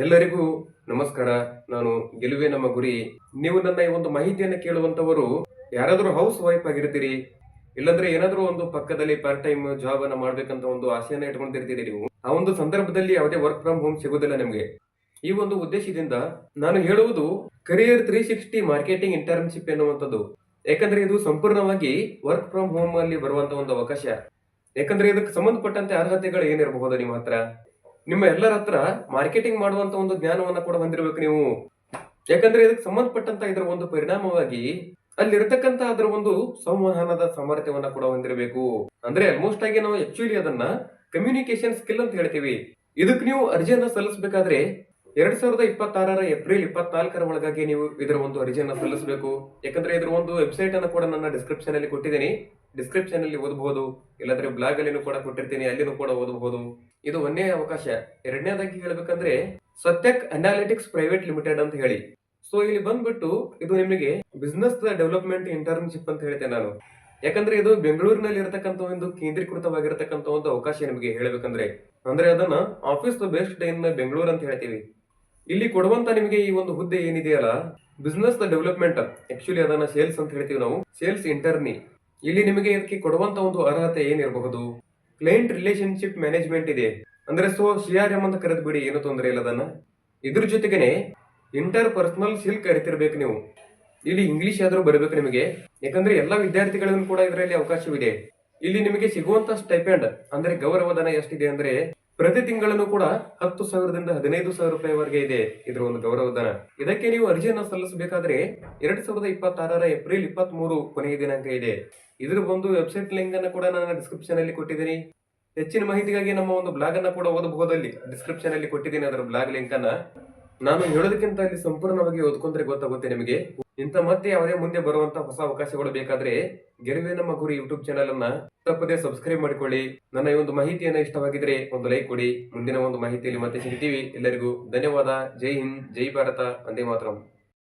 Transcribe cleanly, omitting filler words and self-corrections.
ಎಲ್ಲರಿಗೂ ನಮಸ್ಕಾರ. ನಾನು ಗೆಲುವೆ ನಮ್ಮ ಗುರಿ. ನೀವು ನನ್ನ ಈ ಒಂದು ಮಾಹಿತಿಯನ್ನು ಕೇಳುವಂತವರು ಯಾರಾದರೂ ಹೌಸ್ ವೈಫ್ ಆಗಿರ್ತೀರಿ, ಇಲ್ಲಾಂದ್ರೆ ಏನಾದರೂ ಒಂದು ಪಕ್ಕದಲ್ಲಿ ಪಾರ್ಟ್ ಟೈಮ್ ಜಾಬ್ ಅನ್ನ ಮಾಡ್ಬೇಕಂತ ಒಂದು ಆಸೆಯನ್ನ ಇಟ್ಕೊಂಡಿರ್ತೀರಿ ನೀವು. ಆ ಒಂದು ಸಂದರ್ಭದಲ್ಲಿ ಯಾವುದೇ ವರ್ಕ್ ಫ್ರಮ್ ಹೋಮ್ ಸಿಗುದಿಲ್ಲ ನಿಮಗೆ. ಈ ಒಂದು ಉದ್ದೇಶದಿಂದ ನಾನು ಹೇಳುವುದು ಕರಿಯರ್ 360 ಮಾರ್ಕೆಟಿಂಗ್ ಇಂಟರ್ನ್ಶಿಪ್ ಎನ್ನುವಂಥದ್ದು. ಯಾಕಂದ್ರೆ ಇದು ಸಂಪೂರ್ಣವಾಗಿ ವರ್ಕ್ ಫ್ರಮ್ ಹೋಮ್ ಅಲ್ಲಿ ಬರುವಂತ ಒಂದು ಅವಕಾಶ. ಯಾಕಂದ್ರೆ ಇದಕ್ಕೆ ಸಂಬಂಧಪಟ್ಟಂತೆ ಅರ್ಹತೆಗಳು ಏನಿರಬಹುದು ನಿಮ್ಮ ಹತ್ರ. ನಿಮ್ಮ ಎಲ್ಲರ ಹತ್ರ ಮಾರ್ಕೆಟಿಂಗ್ ಮಾಡುವಂತ ಒಂದು ಜ್ಞಾನವನ್ನ ಕೂಡ ಹೊಂದಿರಬೇಕು ನೀವು. ಯಾಕಂದ್ರೆ ಇದಕ್ಕೆ ಸಂಬಂಧಪಟ್ಟಂತ ಇದರ ಒಂದು ಪರಿಣಾಮವಾಗಿ ಅಲ್ಲಿರ್ತಕ್ಕಂತ ಅದರ ಒಂದು ಸಂವಹನದ ಸಾಮರ್ಥ್ಯವನ್ನ ಕೂಡ ಹೊಂದಿರಬೇಕು. ಅಂದ್ರೆ ಆಲ್ಮೋಸ್ಟ್ ಆಗಿ ನಾವು ಆಕ್ಚುಲಿ ಅದನ್ನ ಕಮ್ಯುನಿಕೇಶನ್ ಸ್ಕಿಲ್ ಅಂತ ಹೇಳ್ತೀವಿ. ಇದಕ್ಕೆ ನೀವು ಅರ್ಜಿಯನ್ನ ಸಲ್ಲಿಸಬೇಕಾದ್ರೆ 2026 ಏಪ್ರಿಲ್ 24 ಒಳಗಾಗಿ ನೀವು ಇದರ ಒಂದು ಅರ್ಜಿಯನ್ನ ಸಲ್ಲಿಸಬೇಕು. ಯಾಕಂದ್ರೆ ಇದರ ಒಂದು ವೆಬ್ಸೈಟ್ ಅನ್ನು ಕೂಡ ನನ್ನ ಡಿಸ್ಕ್ರಿಪ್ಷನ್ ಅಲ್ಲಿ ಕೊಟ್ಟಿದ್ದೀನಿ. ಡಿಸ್ಕ್ರಿಪ್ಷನ್ ಅಲ್ಲಿ ಓದಬಹುದು, ಇಲ್ಲಾಂದ್ರೆ ಬ್ಲಾಗ್ ಅಲ್ಲಿನೂ ಕೂಡ ಕೊಟ್ಟಿರ್ತೀನಿ, ಅಲ್ಲಿನೂ ಕೂಡ ಓದಬಹುದು. ಇದು ಒಂದೇ ಅವಕಾಶ. ಎರಡನೇದಾಗಿ ಹೇಳ್ಬೇಕಂದ್ರೆ ಸತ್ಯಕ್ ಅನಾಲಿಟಿಕ್ಸ್ ಪ್ರೈವೇಟ್ ಲಿಮಿಟೆಡ್ ಅಂತ ಹೇಳಿ. ಸೊ ಇಲ್ಲಿ ಬಂದ್ಬಿಟ್ಟು ಇದು ನಿಮಗೆ ಬಿಸ್ನೆಸ್ ಡೆವಲಪ್ಮೆಂಟ್ ಇಂಟರ್ನ್ಶಿಪ್ ಅಂತ ಹೇಳ್ತೇನೆ ನಾನು. ಯಾಕಂದ್ರೆ ಇದು ಬೆಂಗಳೂರಿನಲ್ಲಿ ಇರತಕ್ಕಂತ ಒಂದು ಕೇಂದ್ರೀಕೃತವಾಗಿರತಕ್ಕಂತ ಒಂದು ಅವಕಾಶ ನಿಮಗೆ ಹೇಳ್ಬೇಕಂದ್ರೆ. ಅಂದ್ರೆ ಅದನ್ನ ಆಫೀಸ್ ಬೇಸ್ಡ್ ಇನ್ ಬೆಂಗಳೂರು ಅಂತ ಹೇಳ್ತೀವಿ. ಇಲ್ಲಿ ಕೊಡುವಂತ ನಿಮಗೆ ಈ ಒಂದು ಹುದ್ದೆ ಏನಿದೆಯಲ್ಲ, ಬಿಸ್ನೆಸ್ ಡೆವಲಪ್ಮೆಂಟ್, ಆಕ್ಚುಲಿ ಅದನ್ನ ಸೇಲ್ಸ್ ಅಂತ ಹೇಳ್ತೀವಿ ನಾವು, ಸೇಲ್ಸ್ ಇಂಟರ್ನಿ. ಇಲ್ಲಿ ನಿಮಗೆ ಇದಕ್ಕೆ ಕೊಡುವಂತ ಒಂದು ಅರ್ಹತೆ ಏನಿರಬಹುದು, ಕ್ಲೈಂಟ್ ರಿಲೇಶನ್ಶಿಪ್ ಮ್ಯಾನೇಜ್ಮೆಂಟ್ ಇದೆ. ಅಂದ್ರೆ ಸೊ CRM ಅಂತ ಕರೆದ್ ಬಿಡಿ, ಏನು ತೊಂದರೆ ಇಲ್ಲ ಅದನ್ನ. ಇದ್ರ ಜೊತೆಗೇನೆ ಇಂಟರ್ ಪರ್ಸನಲ್ ಸ್ಕಿಲ್ ಕರಿತಿರ್ಬೇಕು ನೀವು. ಇಲ್ಲಿ ಇಂಗ್ಲಿಷ್ ಆದ್ರೂ ಬರಬೇಕು ನಿಮಗೆ. ಯಾಕಂದ್ರೆ ಎಲ್ಲಾ ವಿದ್ಯಾರ್ಥಿಗಳಿಗೂ ಕೂಡ ಇದರಲ್ಲಿ ಅವಕಾಶವಿದೆ. ಇಲ್ಲಿ ನಿಮಗೆ ಸಿಗುವಂತ ಸ್ಟೈಪೆಂಡ್ ಅಂದ್ರೆ ಗೌರವಧನ ಎಷ್ಟಿದೆ ಅಂದ್ರೆ ಪ್ರತಿ ತಿಂಗಳನ್ನು ಕೂಡ 10,000ದಿಂದ 15,000 ರೂಪಾಯಿವರೆಗೆ ಇದೆ ಇದರ ಒಂದು ಗೌರವಧನ. ಇದಕ್ಕೆ ನೀವು ಅರ್ಜಿಯನ್ನ ಸಲ್ಲಿಸಬೇಕಾದ್ರೆ 2026 ಏಪ್ರಿಲ್ 23 ಕೊನೆಯ ದಿನಾಂಕ ಇದೆ. ಇದ್ರ ಒಂದು ವೆಬ್ಸೈಟ್ ಲಿಂಕ್ ಅನ್ನು ಕೂಡ ನಾನು ಡಿಸ್ಕ್ರಿಪ್ಷನ್ ಅಲ್ಲಿ ಕೊಟ್ಟಿದ್ದೀನಿ. ಹೆಚ್ಚಿನ ಮಾಹಿತಿಗಾಗಿ ನಮ್ಮ ಒಂದು ಬ್ಲಾಗ್ ಅನ್ನ ಕೂಡ ಓದಬಹುದಲ್ಲಿ. ಡಿಸ್ಕ್ರಿಪ್ಷನ್ ಅಲ್ಲಿ ಕೊಟ್ಟಿದ್ದೀನಿ ಅದರ ಬ್ಲಾಗ್ ಲಿಂಕ್ ಅನ್ನ. ನಾನು ಹೇಳೋದಕ್ಕಿಂತ ಇಲ್ಲಿ ಸಂಪೂರ್ಣವಾಗಿ ಓದ್ಕೊಂಡ್ರೆ ಗೊತ್ತಾಗುತ್ತೆ ನಿಮಗೆ. ಇಂಥ ಮತ್ತೆ ಯಾವುದೇ ಮುಂದೆ ಬರುವಂತ ಹೊಸ ಅವಕಾಶಗಳು ಬೇಕಾದ್ರೆ ಗೆಲುವೆ ನಮ್ಮ ಗುರಿ ಯೂಟ್ಯೂಬ್ ಚಾನಲ್ ಅನ್ನ ತಪ್ಪದೆ ಸಬ್ಸ್ಕ್ರೈಬ್ ಮಾಡಿಕೊಳ್ಳಿ. ನನ್ನ ಈ ಒಂದು ಮಾಹಿತಿಯನ್ನ ಇಷ್ಟವಾಗಿದ್ರೆ ಒಂದು ಲೈಕ್ ಕೊಡಿ. ಮುಂದಿನ ಒಂದು ಮಾಹಿತಿಯಲ್ಲಿ ಮತ್ತೆ ಸಿಗ್ತೀವಿ. ಎಲ್ಲರಿಗೂ ಧನ್ಯವಾದ. ಜೈ ಹಿಂದ್, ಜೈ ಭಾರತ, ವಂದೇ ಮಾತರಂ.